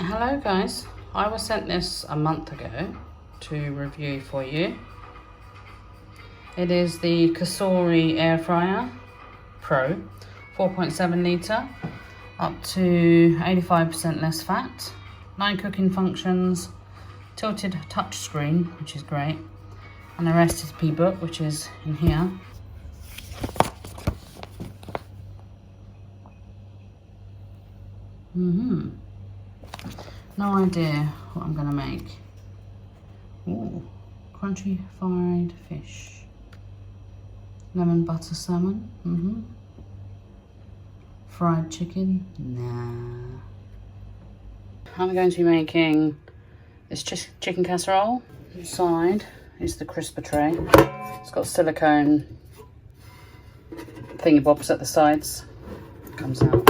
Hello guys, I was sent this a month ago to review for you. It is the Cosori air fryer Pro, 4.7 litre, up to 85% less fat, 9 cooking functions, tilted touch screen, which is great, and the recipe book, which is in here. No idea what I'm gonna make. Ooh, crunchy fried fish. Lemon butter salmon. Fried chicken. Nah. I'm going to be making this chicken casserole. Inside is the crisper tray. It's got silicone thingy bobs at the sides. Comes out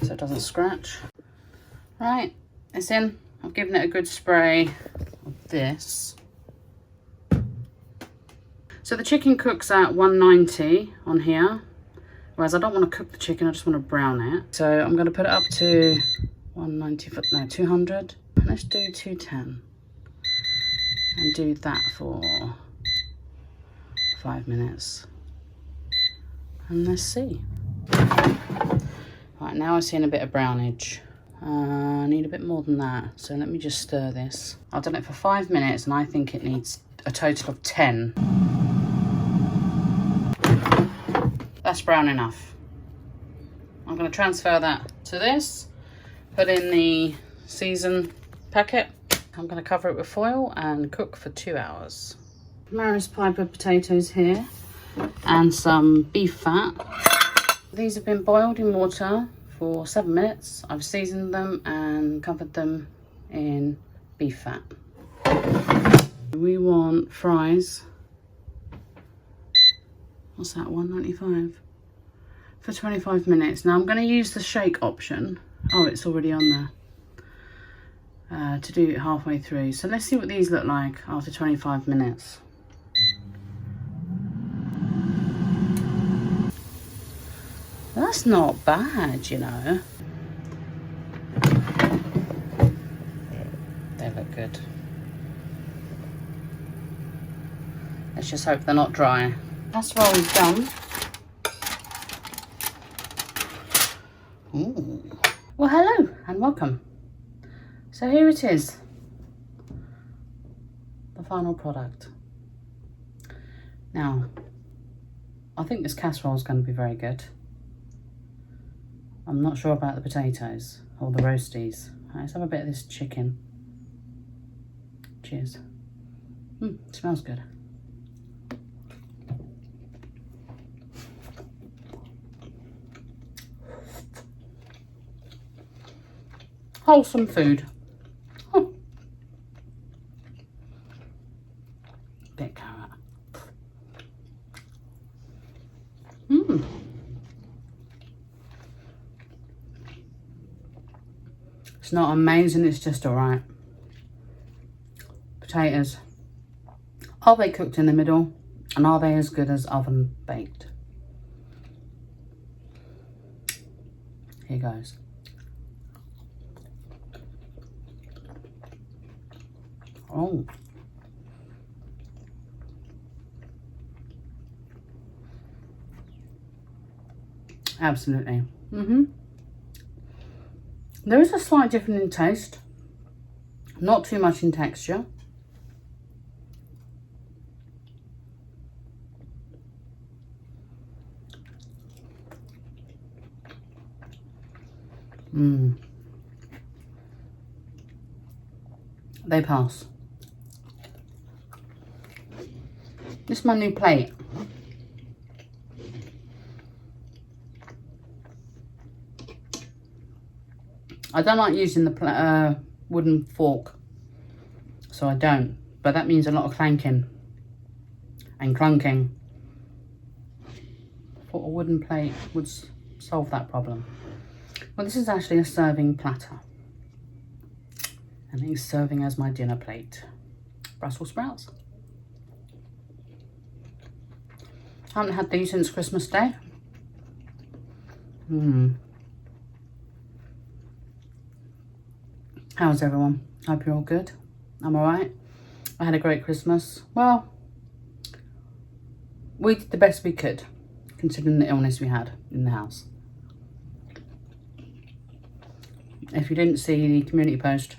so it doesn't scratch. Right, it's in. I've given it a good spray of this. So the chicken cooks at 190 on here, whereas I don't want to cook the chicken, I just want to brown it. So I'm going to put it up to 200. Let's do 210 and do that for 5 minutes. And let's see. Right, now I'm seeing a bit of brownage. I need a bit more than that, so let me just stir this. I've done it for 5 minutes and I think it needs a total of 10. That's brown enough. I'm going to transfer that to this, put in the season packet. I'm going to cover it with foil and cook for 2 hours. Maris Piper potatoes here and some beef fat. These have been boiled in water for 7 minutes. I've seasoned them and covered them in beef fat. We want fries. What's that, 1.95? For 25 minutes. Now I'm going to use the shake option. Oh, it's already on there. To do it halfway through. So let's see what these look like after 25 minutes. That's not bad, you know. They look good. Let's just hope they're not dry. Casserole is done. Ooh. Well, hello and welcome. So here it is. The final product. Now, I think this casserole is going to be very good. I'm not sure about the potatoes or the roasties. Let's have a bit of this chicken. Cheers. Smells good. Wholesome food. Oh. Bit carrot. It's not amazing, it's just alright. Potatoes. Are they cooked in the middle? And are they as good as oven baked? Here goes. Oh. Absolutely. There is a slight difference in taste. Not too much in texture. They pass. This is my new plate. I don't like using the wooden fork, so I don't. But that means a lot of clanking and clunking. I thought a wooden plate would solve that problem. Well, this is actually a serving platter. And it's serving as my dinner plate. Brussels sprouts. I haven't had these since Christmas Day. How's everyone? Hope you're all good. I'm alright. I had a great Christmas. Well, we did the best we could, considering the illness we had in the house. If you didn't see the community post,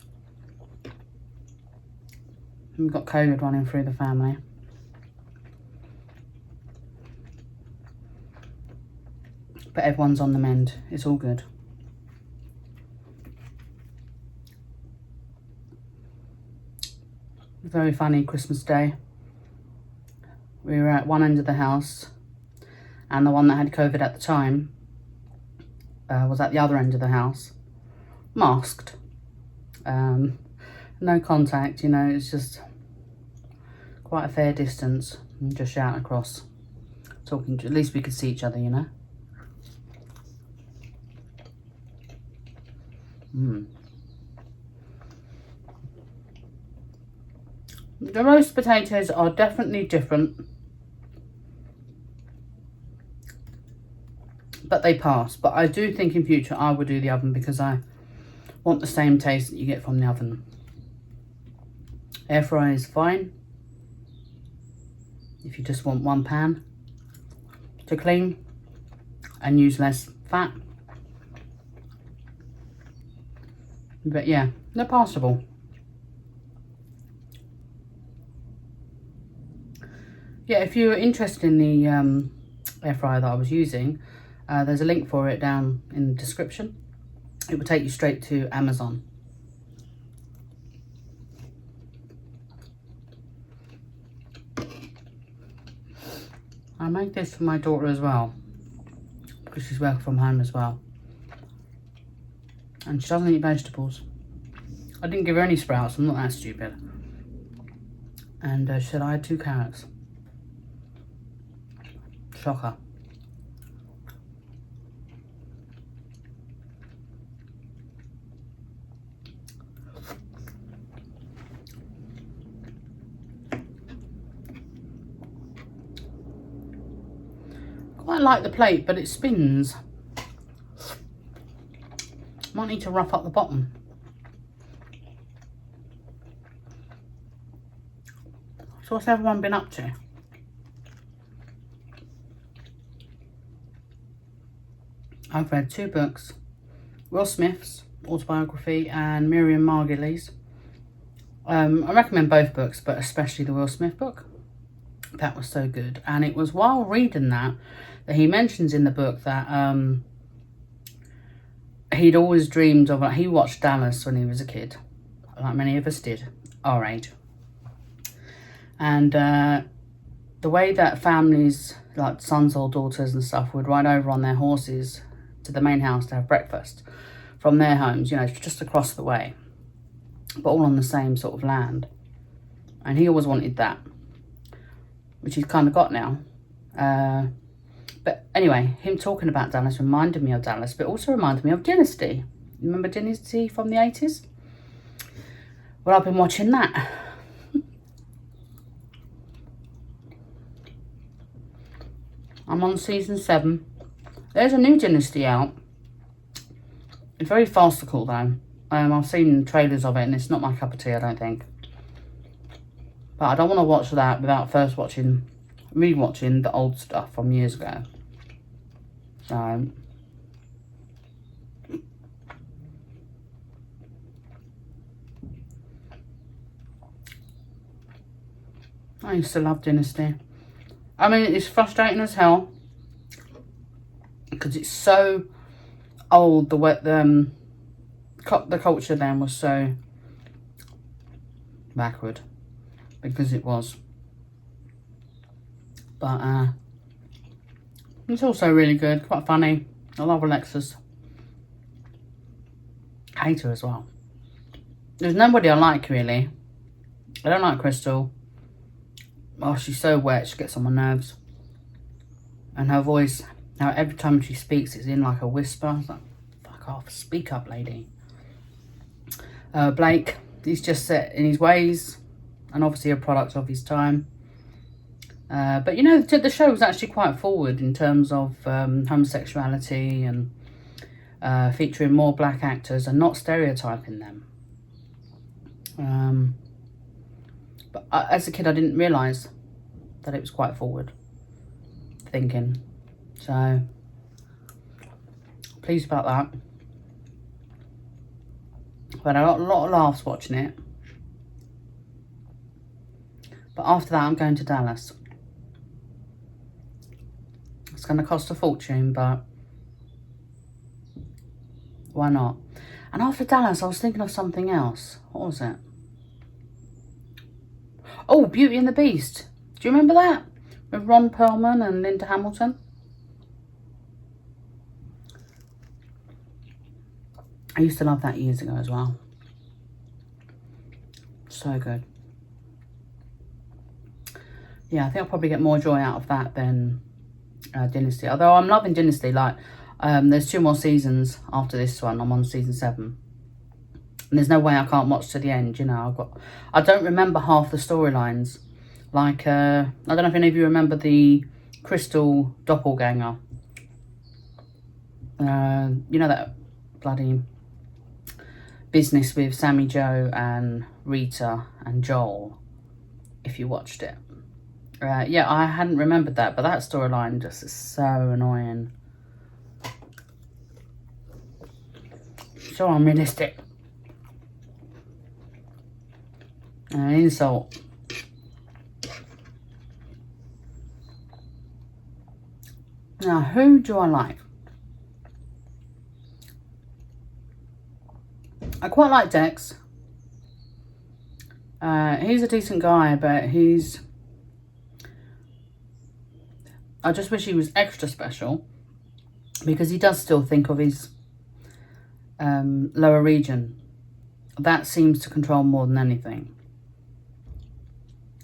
we've got COVID running through the family. But everyone's on the mend. It's all good. Very funny Christmas Day. We were at one end of the house, and the one that had COVID at the time was at the other end of the house, masked. No contact, you know, it's just quite a fair distance. And just shouting across, talking to, at least we could see each other, you know. The roast potatoes are definitely different, but they pass. But I do think in future I will do the oven because I want the same taste that you get from the oven. Air fryer is fine if you just want one pan to clean and use less fat. But yeah, they're passable. Yeah, if you're interested in the air fryer that I was using, there's a link for it down in the description. It will take you straight to Amazon. I made this for my daughter as well, because she's working from home as well. And she doesn't eat vegetables. I didn't give her any sprouts, I'm not that stupid. And she said I had 2 carrots. Shocker. Quite like the plate, but it spins. Might need to rough up the bottom. So what's everyone been up to? I've read 2 books, Will Smith's autobiography and Miriam Margolyes. I recommend both books, but especially the Will Smith book. That was so good. And it was while reading that he mentions in the book that he'd always dreamed of, like, he watched Dallas when he was a kid, like many of us did, our age. And the way that families, like sons or daughters and stuff, would ride over on their horses to the main house to have breakfast from their homes, you know, just across the way, but all on the same sort of land. And he always wanted that, which he's kind of got now. But anyway, him talking about Dallas reminded me of Dallas, but also reminded me of Dynasty. Remember Dynasty from the 80s? Well, I've been watching that. I'm on season 7. There's a new Dynasty out. It's very farcical though. I've seen trailers of it and it's not my cup of tea, I don't think. But I don't want to watch that without first rewatching the old stuff from years ago. So I used to love Dynasty. I mean, it's frustrating as hell because it's so old. The culture then was so backward, because it was. But it's also really good, quite funny. I love Alexis. Hate her as well. There's nobody I like, really. I don't like Crystal. Oh, she's so wet, she gets on my nerves. And her voice, now every time she speaks, it's in like a whisper. It's like, fuck off, speak up, lady. Blake, he's just set in his ways, and obviously a product of his time. But you know, the show was actually quite forward in terms of homosexuality and featuring more black actors and not stereotyping them. But as a kid, I didn't realise that it was quite forward thinking. So, pleased about that. But I got a lot of laughs watching it. But after that, I'm going to Dallas. It's going to cost a fortune, but why not? And after Dallas, I was thinking of something else. What was it? Oh, Beauty and the Beast. Do you remember that? With Ron Perlman and Linda Hamilton. I used to love that years ago as well. So good. Yeah, I think I'll probably get more joy out of that than Dynasty. Although I'm loving Dynasty. Like, there's 2 more seasons after this one. I'm on season 7. And there's no way I can't watch to the end, you know. I don't remember half the storylines. Like, I don't know if any of you remember the Crystal doppelganger. You know that bloody business with Sammy Joe and Rita and Joel, if you watched it. Yeah, I hadn't remembered that, but that storyline just is so annoying. So unrealistic. An insult. Now, who do I like? I quite like Dex. He's a decent guy, but I just wish he was extra special, because he does still think of his lower region. That seems to control more than anything.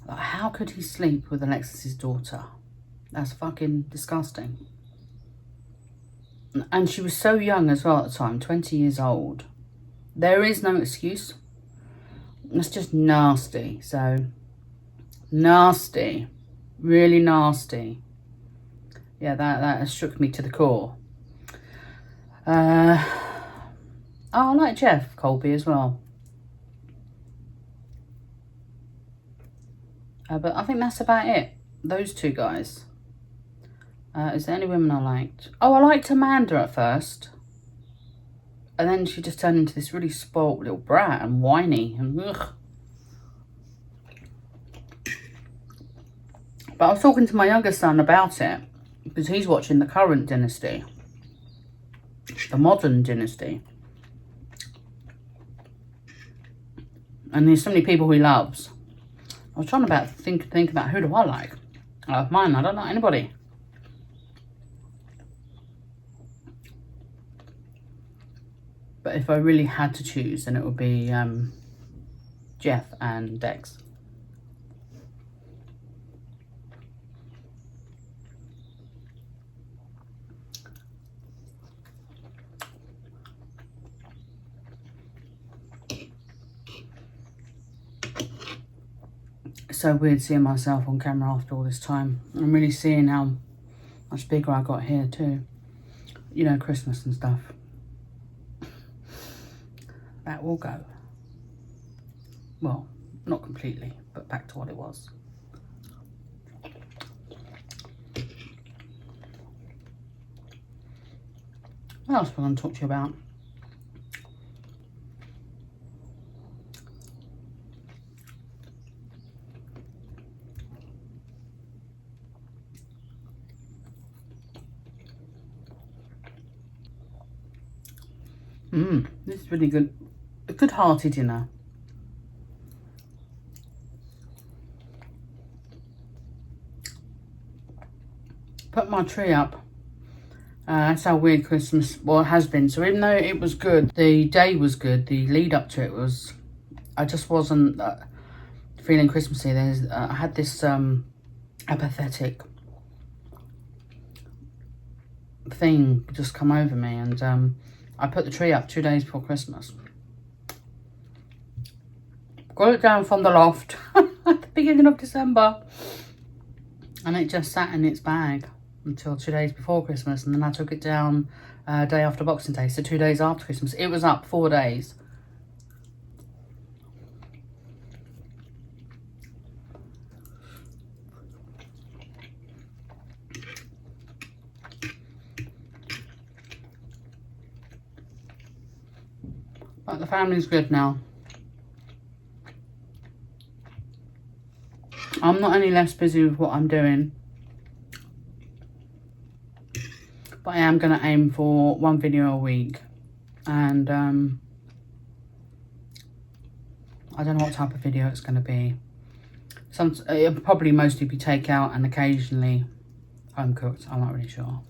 Like, how could he sleep with Alexis's daughter? That's fucking disgusting. And she was so young as well at the time, 20 years old. There is no excuse. It's just nasty. So, nasty. Really nasty. Yeah, that has shook me to the core. I like Jeff Colby as well. But I think that's about it. Those 2 guys. Is there any women I liked? Oh, I liked Amanda at first. And then she just turned into this really spoilt little brat and whiny. And ugh. But I was talking to my younger son about it, because he's watching the current Dynasty. The modern Dynasty. And there's so many people he loves. I was trying to think about who do I like. Mine, I don't like anybody. But if I really had to choose, then it would be Jeff and Dex. It's so weird seeing myself on camera after all this time. I'm really seeing how much bigger I got here too. You know, Christmas and stuff. That will go. Well, not completely, but back to what it was. What else am I going to talk to you about? This is really good. A good hearty dinner. Put my tree up. That's how weird Christmas, well, it has been. So even though it was good, the day was good, the lead up to it was, I just wasn't feeling Christmassy. I had this apathetic thing just come over me, and I put the tree up 2 days before Christmas. Got it down from the loft at the beginning of December. And it just sat in its bag until 2 days before Christmas. And then I took it down day after Boxing Day. So 2 days after Christmas. It was up 4 days. Right, the family's good now. I'm not any less busy with what I'm doing, but I am going to aim for 1 video a week. And I don't know what type of video it's going to be. It'll probably mostly be takeout and occasionally home cooked. I'm not really sure.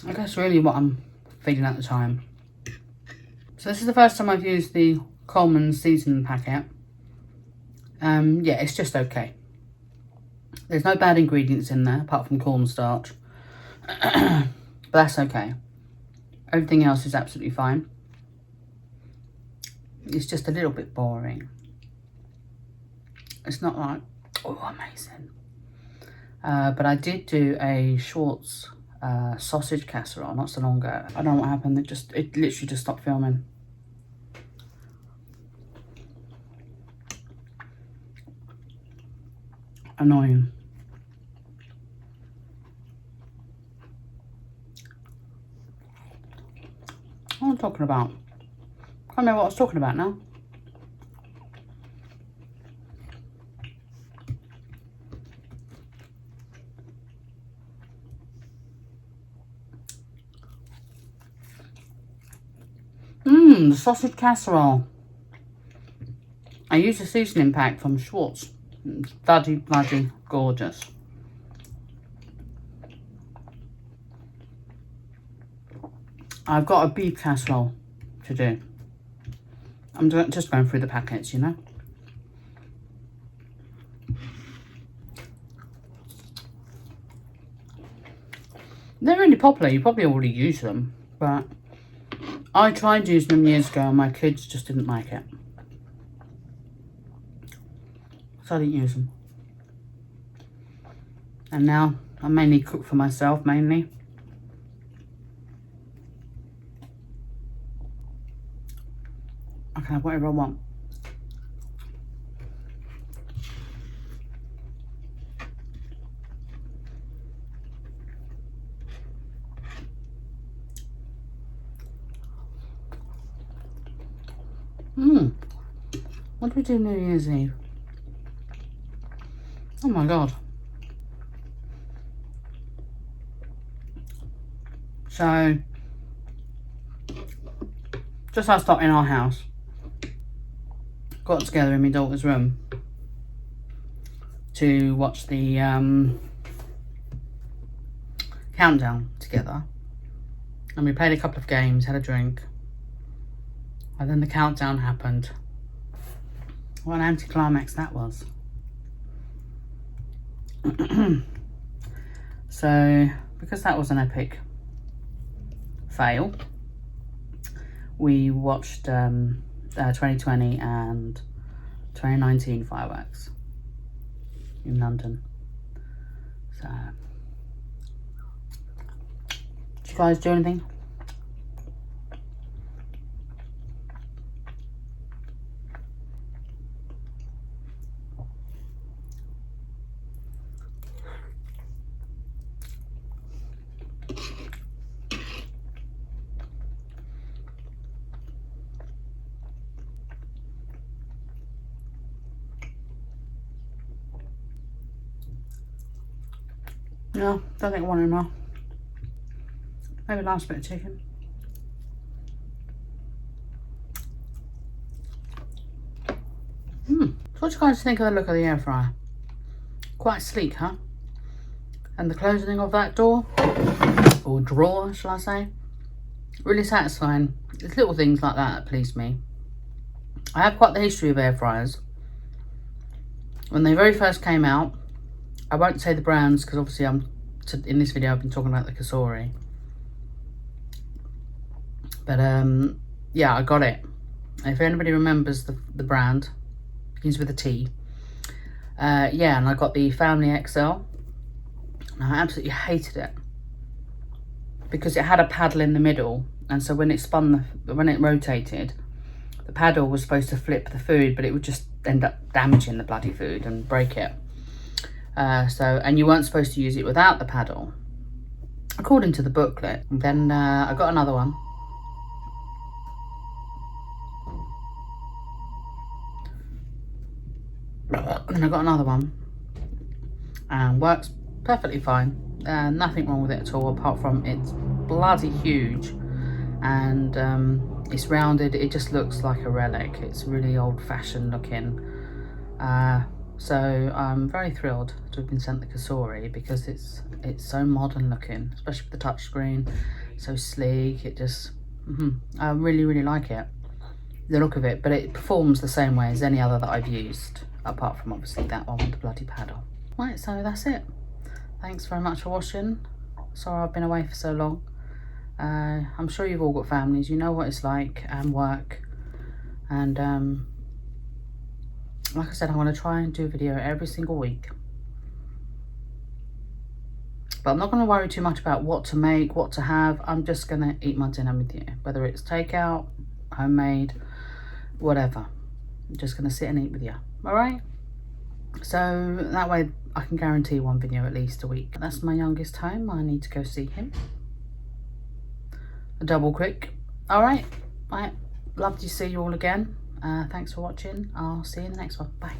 I guess really what I'm feeling at the time. So this is the first time I've used the Coleman's seasoning packet. Yeah, it's just okay. There's no bad ingredients in there apart from cornstarch. But that's okay. Everything else is absolutely fine. It's just a little bit boring. It's not like, oh, amazing. But I did do a Schwartz sausage casserole not so long ago. I don't know what happened. It literally just stopped filming. Annoying. What am I talking about? I can't remember what I was talking about now. The sausage casserole. I used a seasoning pack from Schwartz. It's bloody gorgeous. I've got a beef casserole to do. I'm just going through the packets, you know. They're really popular. You probably already use them, but I tried using them years ago and my kids just didn't like it. So I didn't use them. And now I mainly cook for myself, mainly. I can have whatever I want. What do we do New Year's Eve? Oh my God. So, just us lot in our house. Got together in my daughter's room to watch the countdown together. And we played a couple of games, had a drink. And then the countdown happened. What an anticlimax that was. So, because that was an epic fail, we watched 2020 and 2019 fireworks in London. So, did you guys do anything? No, don't think I want any more. Maybe last bit of chicken. So what do you guys think of the look of the air fryer? Quite sleek, huh? And the closing of that door, or drawer, shall I say? Really satisfying. It's little things like that please me. I have quite the history of air fryers. When they very first came out, I won't say the brands because obviously in this video I've been talking about the Cosori. But yeah, I got it. If anybody remembers the brand, begins with a T. Yeah, and I got the Family XL. And I absolutely hated it because it had a paddle in the middle, and so when it when it rotated, the paddle was supposed to flip the food, but it would just end up damaging the bloody food and break it. And you weren't supposed to use it without the paddle, according to the booklet. And then I got another one, And then I've got another one, and works perfectly fine. Nothing wrong with it at all, apart from it's bloody huge, and it's rounded. It just looks like a relic. It's really old-fashioned looking. So I'm very thrilled to have been sent the Cosori, because it's so modern looking, especially with the touchscreen. So sleek. It just I really like it, the look of it. But it performs the same way as any other that I've used, apart from obviously that one with the bloody paddle. Right, so that's it. Thanks very much for watching. Sorry I've been away for so long. I'm sure you've all got families, you know what it's like, and work, and like I said, I want to try and do a video every single week. But I'm not going to worry too much about what to make, what to have. I'm just going to eat my dinner with you, whether it's takeout, homemade, whatever. I'm just going to sit and eat with you. All right? So that way I can guarantee one video at least a week. That's my youngest home. I need to go see him. A double quick. All right. Love to see you all again. Thanks for watching. I'll see you in the next one. Bye.